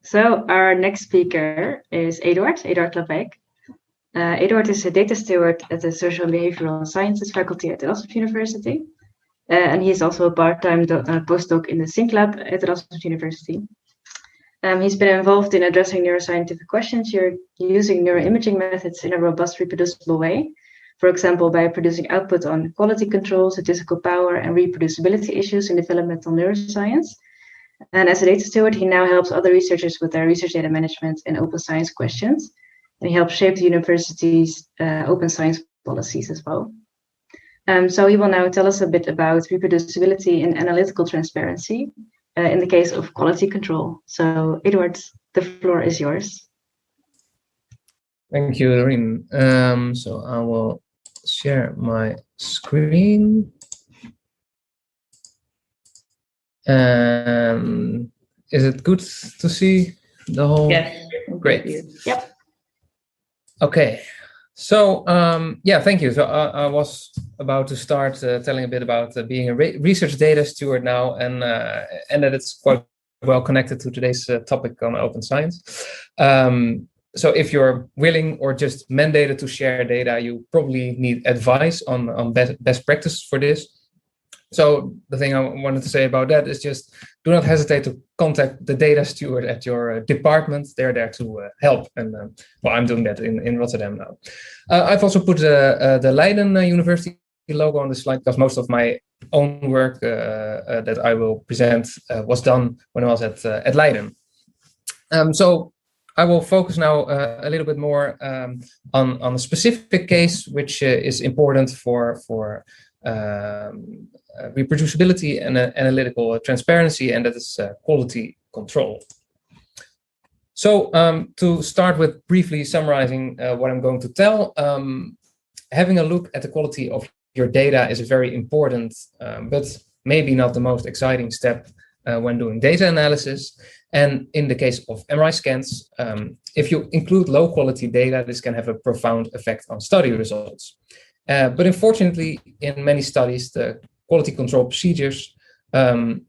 So our next speaker is Eduard Lopec. Eduard is a data steward at the Social and Behavioral Sciences faculty at Erasmus University. And he is also a part-time postdoc in the Sync Lab at Erasmus University. He's been involved in addressing neuroscientific questions using neuroimaging methods in a robust, reproducible way. For example, by producing output on quality control, statistical power, and reproducibility issues in developmental neuroscience. And as a data steward, he now helps other researchers with their research data management and open science questions. And he helps shape the university's open science policies as well. So he will now tell us a bit about reproducibility and analytical transparency in the case of quality control. So Eduard, the floor is yours. Thank you, Loreen. So I will share my screen. Is it good to see the whole? Yes. Great. Yep. Okay. So yeah, thank you. So I was about to start telling a bit about being a research data steward now, and that it's quite well connected to today's topic on open science. So if you're willing or just mandated to share data, you probably need advice on best practice for this. So the thing I wanted to say about that is just do not hesitate to contact the data steward at your department. They're there to help. And well, I'm doing that in Rotterdam now. I've also put the Leiden University logo on the slide because most of my own work that I will present was done when I was at Leiden. So I will focus now a little bit more on a specific case, which is important for reproducibility and analytical transparency, and that is quality control. So to start with briefly summarizing what I'm going to tell, having a look at the quality of your data is a very important, but maybe not the most exciting step when doing data analysis. And in the case of MRI scans, if you include low quality data, this can have a profound effect on study results. But unfortunately, in many studies, the quality control procedures are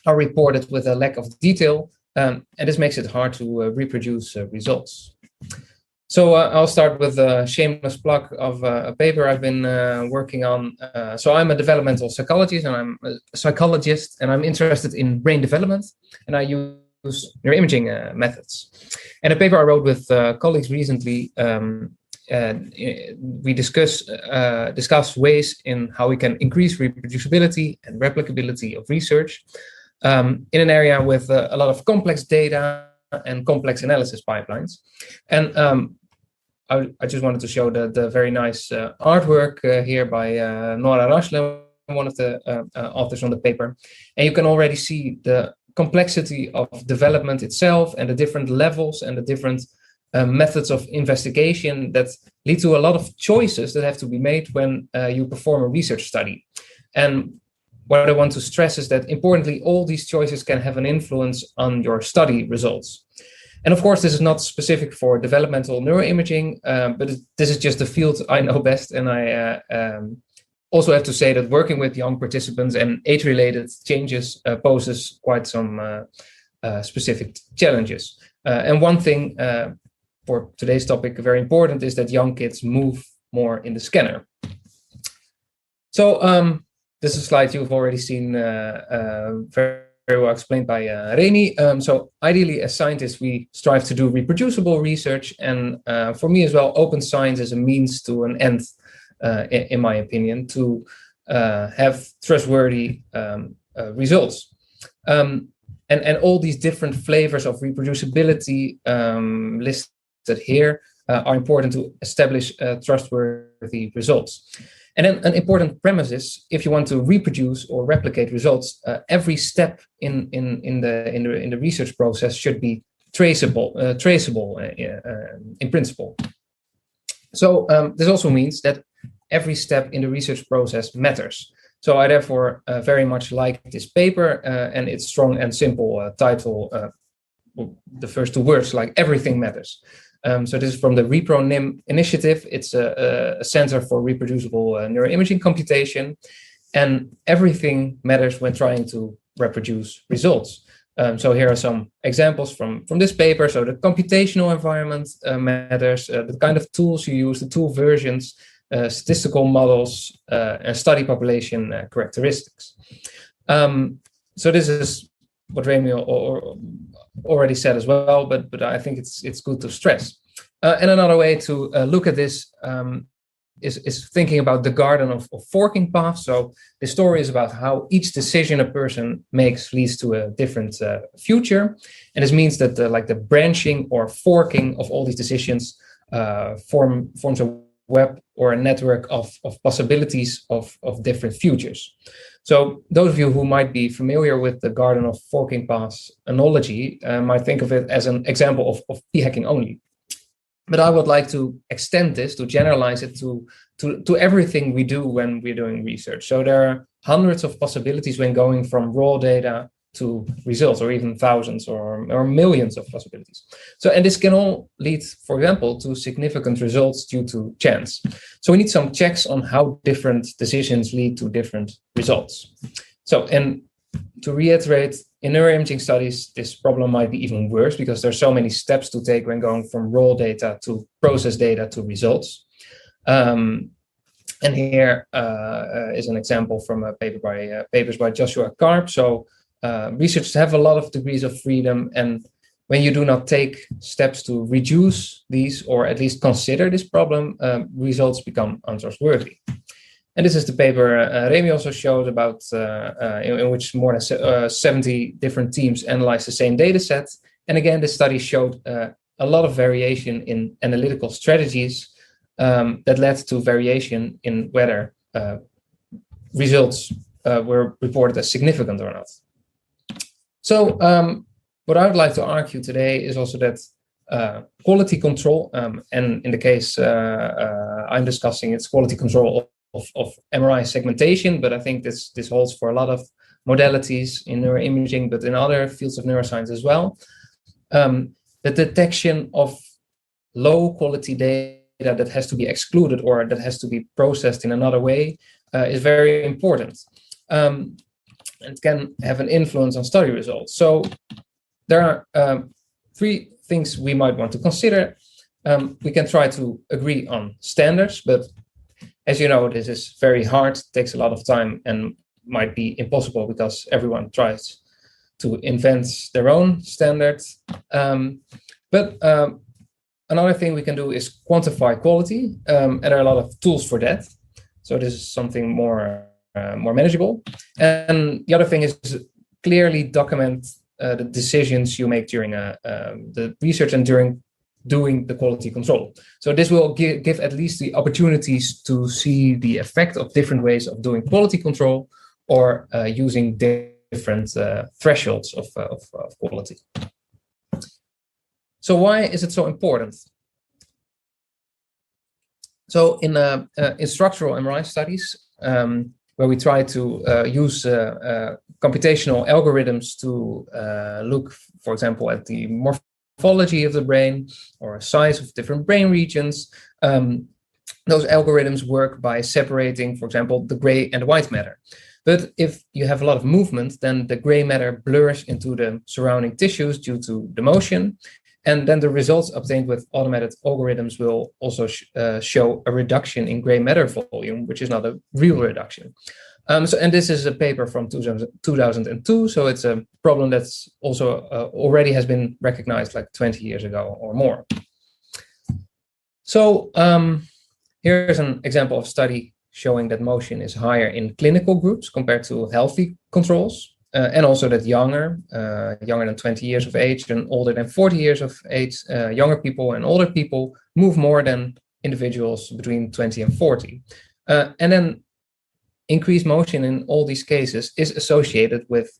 reported with a lack of detail, and this makes it hard to reproduce results. So I'll start with a shameless plug of a paper I've been working on. So I'm a developmental psychologist, and I'm interested in brain development, and I use neuroimaging methods. And a paper I wrote with colleagues recently, we discuss ways in how we can increase reproducibility and replicability of research in an area with a lot of complex data and complex analysis pipelines. And I just wanted to show the very nice artwork here by Nora Raschle, one of the authors on the paper. And you can already see the complexity of development itself and the different levels and the different methods of investigation that lead to a lot of choices that have to be made when you perform a research study. And what I want to stress is that, importantly, all these choices can have an influence on your study results. And of course, this is not specific for developmental neuroimaging, but this is just the field I know best. And I also have to say that working with young participants and age-related changes poses quite some specific challenges. And one thing for today's topic, very important, is that young kids move more in the scanner. So this is a slide you've already seen very well explained by Reni. So ideally, as scientists, we strive to do reproducible research. And for me as well, open science is a means to an end, in my opinion, to have trustworthy results. And all these different flavors of reproducibility listed here are important to establish trustworthy results. And then an important premise is, if you want to reproduce or replicate results, every step in the research process should be traceable in principle. So this also means that every step in the research process matters. So I therefore very much like this paper and its strong and simple title. The first two words, like everything matters. So this is from the ReproNIM initiative. It's a Center for Reproducible Neuroimaging Computation. And everything matters when trying to reproduce results. So here are some examples from this paper. So the computational environment matters, the kind of tools you use, the tool versions, statistical models, and study population characteristics. So this is what Remy already said as well, but I think it's good to stress. And another way to look at this is thinking about the garden of forking paths. So the story is about how each decision a person makes leads to a different future. And this means that the branching or forking of all these decisions forms a web or a network of possibilities of different futures. So those of you who might be familiar with the garden of forking paths analogy might think of it as an example of p-hacking only. But I would like to extend this, to generalize it to everything we do when we're doing research. So there are hundreds of possibilities when going from raw data to results, or even thousands or millions of possibilities. So, and this can all lead, for example, to significant results due to chance. So we need some checks on how different decisions lead to different results. So, and to reiterate, in neuroimaging studies, this problem might be even worse because there's so many steps to take when going from raw data to process data to results. And here is an example from a paper papers by Joshua Karp. So researchers have a lot of degrees of freedom, and when you do not take steps to reduce these or at least consider this problem, results become untrustworthy. And this is the paper Remy also showed about, in which more than 70 different teams analyzed the same data set. And again, this study showed a lot of variation in analytical strategies that led to variation in whether results were reported as significant or not. So what I would like to argue today is also that quality control, and in the case I'm discussing, it's quality control of MRI segmentation, but I think this holds for a lot of modalities in neuroimaging, but in other fields of neuroscience as well. The detection of low quality data that has to be excluded or that has to be processed in another way is very important. It can have an influence on study results. So there are three things we might want to consider. We can try to agree on standards, but as you know, this is very hard, takes a lot of time, and might be impossible because everyone tries to invent their own standards. But another thing we can do is quantify quality, and there are a lot of tools for that. So this is something more manageable. And the other thing is clearly document the decisions you make during the research and during doing the quality control. So this will give at least the opportunities to see the effect of different ways of doing quality control or using different thresholds of quality. So why is it so important? So in structural MRI studies, where we try to use computational algorithms to look, for example, at the morphology of the brain or size of different brain regions, those algorithms work by separating, for example, the gray and white matter. But if you have a lot of movement, then the gray matter blurs into the surrounding tissues due to the motion. And then the results obtained with automated algorithms will also show a reduction in gray matter volume, which is not a real reduction. And this is a paper from 2002. So it's a problem that's also already has been recognized like 20 years ago or more. So here's an example of study showing that motion is higher in clinical groups compared to healthy controls. And also that younger than 20 years of age and older than 40 years of age, younger people and older people move more than individuals between 20 and 40. And then increased motion in all these cases is associated with,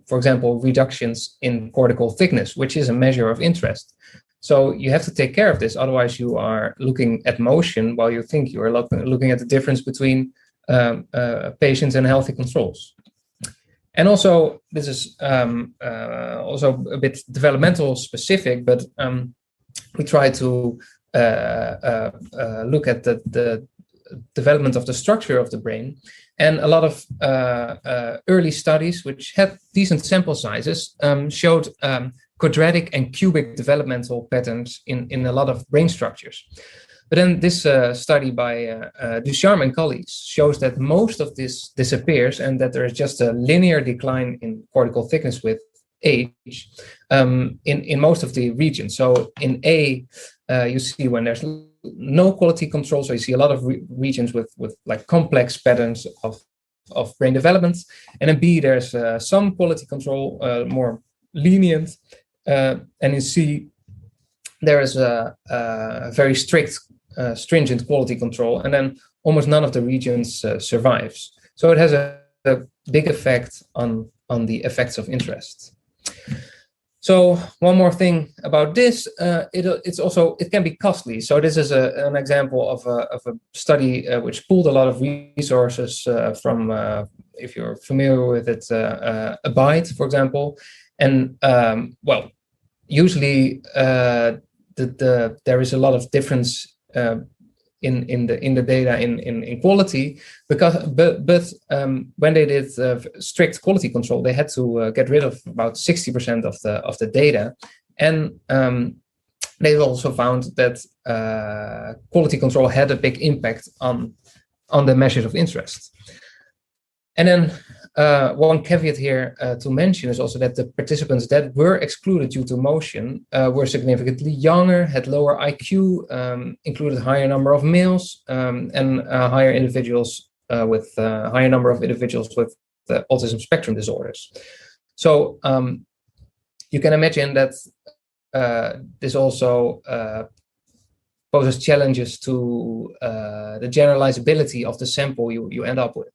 for example, reductions in cortical thickness, which is a measure of interest. So you have to take care of this. Otherwise, you are looking at motion while you think you are looking at the difference between patients and healthy controls. And also, this is also a bit developmental specific, but we try to look at the development of the structure of the brain. And a lot of early studies, which had decent sample sizes, showed quadratic and cubic developmental patterns in a lot of brain structures. But then this study by Ducharme and colleagues shows that most of this disappears and that there is just a linear decline in cortical thickness with age in most of the regions. So in A, you see when there's no quality control, so you see a lot of regions with like complex patterns of brain development. And in B, there's some quality control, more lenient. And in C, there is a very strict, stringent quality control, and then almost none of the regions survives. So it has a big effect on the effects of interest. So one more thing about this, it can be costly. So this is an example of a study which pooled a lot of resources from, if you're familiar with it, Abide, for example. And well, usually there is a lot of difference in the data in quality, but when they did strict quality control, they had to get rid of about 60% of the data, and they also found that quality control had a big impact on the measures of interest. And then one caveat here to mention is also that the participants that were excluded due to motion were significantly younger, had lower IQ, included higher number of males, and higher individuals with higher number of individuals with autism spectrum disorders. So you can imagine that this also poses challenges to the generalizability of the sample you end up with.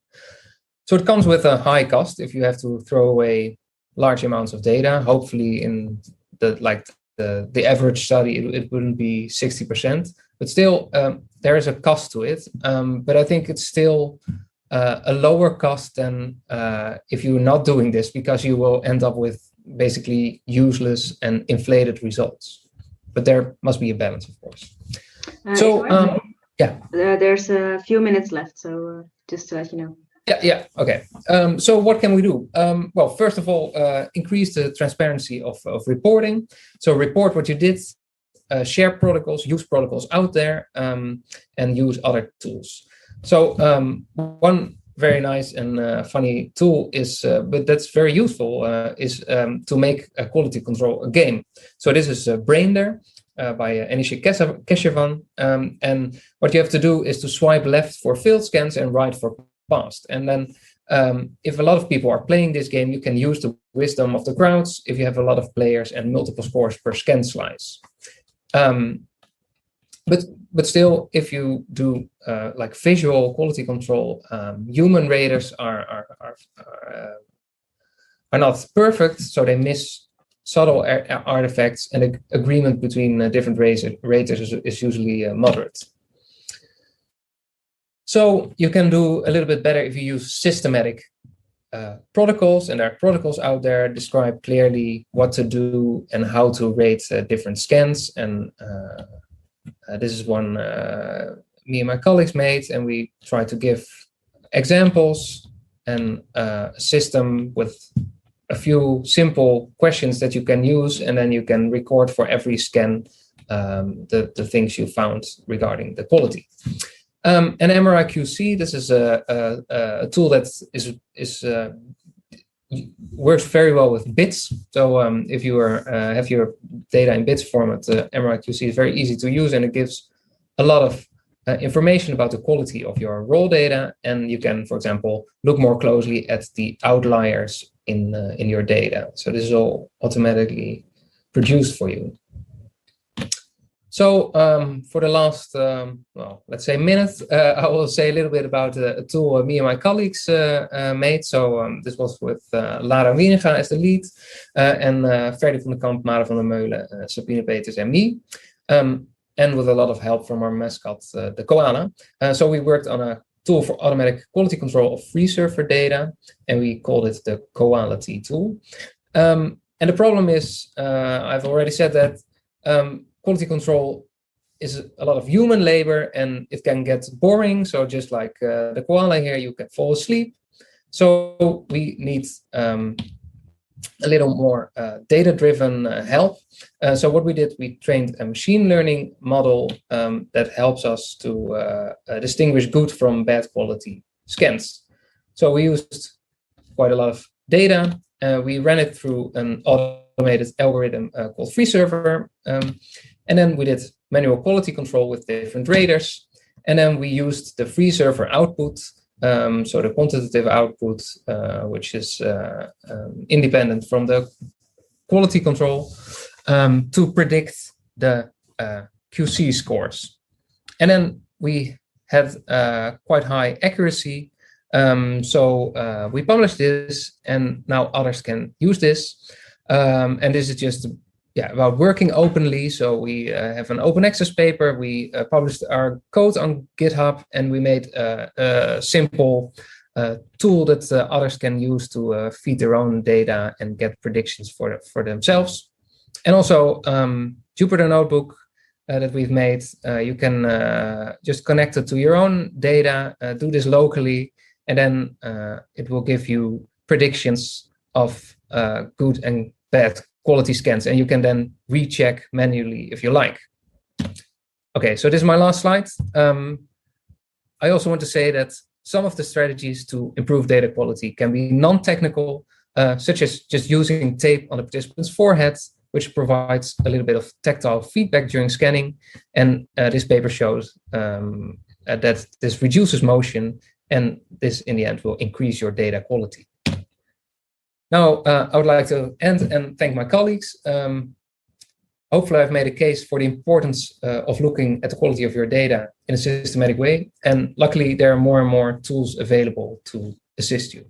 So it comes with a high cost if you have to throw away large amounts of data. Hopefully in the average study, it wouldn't be 60%, but still there is a cost to it. But I think it's still a lower cost than if you're not doing this, because you will end up with basically useless and inflated results. But there must be a balance, of course. Yeah. There's a few minutes left, so just to let you know. Yeah. Okay. So what can we do? Well, first of all, increase the transparency of reporting. So report what you did, share protocols, use protocols out there, and use other tools. So one very nice and funny tool is, but that's very useful, is to make a quality control a game. So this is Brander by Anish Keshavan. And what you have to do is to swipe left for failed scans and right for past. And then if a lot of people are playing this game, you can use the wisdom of the crowds if you have a lot of players and multiple scores per scan slice. But still, if you do like visual quality control, human raters are not perfect, so they miss subtle artifacts, and agreement between different raters is usually moderate. So you can do a little bit better if you use systematic protocols, and there are protocols out there describe clearly what to do and how to rate different scans. And this is one me and my colleagues made, and we try to give examples and a system with a few simple questions that you can use, and then you can record for every scan the things you found regarding the quality. And Mri Qc, this is a tool that works very well with bits. So if you have your data in bits format, Mri Qc is very easy to use, and it gives a lot of information about the quality of your raw data. And you can, for example, look more closely at the outliers in your data. So this is all automatically produced for you. So for the last, well, let's say minute, I will say a little bit about a tool me and my colleagues made. So this was with Lara Wieringa as the lead, and Ferdy van den Kamp, Mara van der Meulen, Sabine Peters, and me. And with a lot of help from our mascot, the koala. So we worked on a tool for automatic quality control of free surfer data, and we called it the Koality tool. And the problem is, I've already said that quality control is a lot of human labor, and it can get boring. So just like the koala here, you can fall asleep. So we need a little more data-driven help. So what we did, we trained a machine learning model that helps us to distinguish good from bad quality scans. So we used quite a lot of data. We ran it through an automated algorithm called FreeServer. And then we did manual quality control with different raters. And then we used the FreeServer output, so the quantitative output, which is independent from the quality control, to predict the QC scores. And then we had quite high accuracy. So we published this, and now others can use this. And this is just about working openly. So we have an open access paper. We published our code on GitHub, and we made a simple tool that others can use to feed their own data and get predictions for themselves. And also Jupyter Notebook that we've made. You can just connect it to your own data, do this locally, and then it will give you predictions of good and bad quality scans, and you can then recheck manually if you like. Okay, so this is my last slide. I also want to say that some of the strategies to improve data quality can be non-technical, such as just using tape on the participant's forehead, which provides a little bit of tactile feedback during scanning. And this paper shows that this reduces motion, and this in the end will increase your data quality. Now, I would like to end and thank my colleagues. Hopefully, I've made a case for the importance of looking at the quality of your data in a systematic way. And luckily, there are more and more tools available to assist you.